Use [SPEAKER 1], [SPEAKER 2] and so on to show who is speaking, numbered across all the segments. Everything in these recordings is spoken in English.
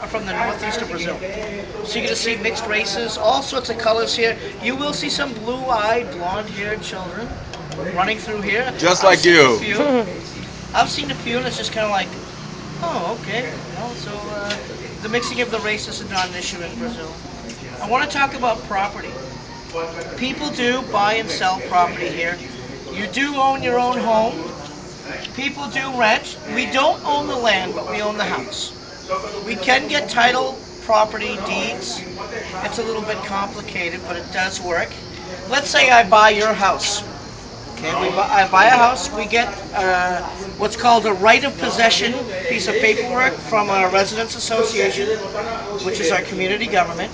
[SPEAKER 1] are from the northeast of Brazil. So you're going to see mixed races, all sorts of colors here. You will see some blue-eyed, blonde-haired children running through here.
[SPEAKER 2] Just
[SPEAKER 1] I've
[SPEAKER 2] like
[SPEAKER 1] seen
[SPEAKER 2] you.
[SPEAKER 1] a few. I've seen a few, and it's just kind of like, oh, okay. So the mixing of the races is not an issue in Brazil. I want to talk about property. People do buy and sell property here. You do own your own home. People do rent. We don't own the land, but we own the house. We can get title, property, deeds. It's a little bit complicated, but it does work. Let's say I buy your house. Okay, I buy a house. We get what's called a right of possession piece of paperwork from our residents association, which is our community government.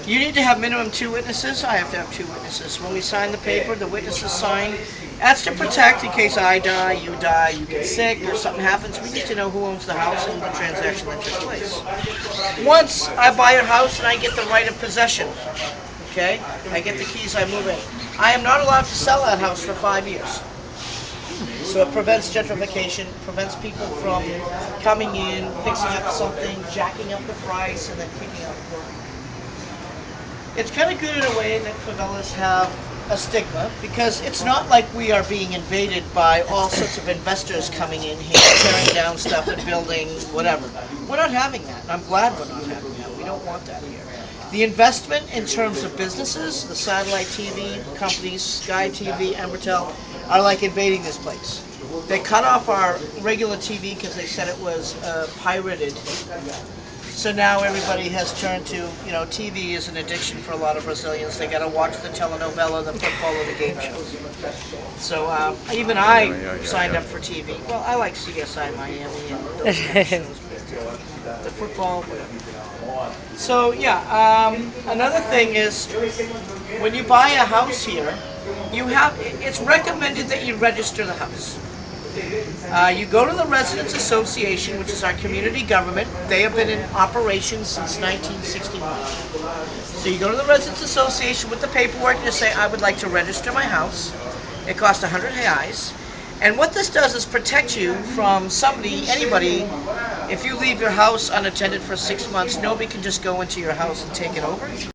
[SPEAKER 1] You need to have minimum 2 witnesses. I have to have 2 witnesses. When we sign the paper, the witnesses sign. That's to protect in case I die, you get sick, or something happens. We need to know who owns the house and the transaction that took place. Once I buy a house and I get the right of possession, okay, I get the keys, I move in. I am not allowed to sell that house for 5 years. So it prevents gentrification, prevents people from coming in, fixing up something, jacking up the price, and then kicking out the property. It's kind of good in a way that favelas have a stigma because it's not like we are being invaded by all sorts of investors coming in here, tearing down stuff and building whatever. We're not having that, and I'm glad we're not having that. We don't want that here. The investment in terms of businesses, the satellite TV companies, Sky TV, Ambertel, are like invading this place. They cut off our regular TV because they said it was pirated. So now everybody has turned to, TV is an addiction for a lot of Brazilians. They got to watch the telenovela, the football, or the game shows. So even I signed up for TV. Well, I like CSI Miami and those kind of shows, but the football, whatever. So yeah, another thing is when you buy a house here, it's recommended that you register the house. You go to the Residents Association, which is our community government. They have been in operation since 1961. So you go to the Residents Association with the paperwork and you say, I would like to register my house. It costs 100 reais. And what this does is protect you from anybody. If you leave your house unattended for 6 months, nobody can just go into your house and take it over.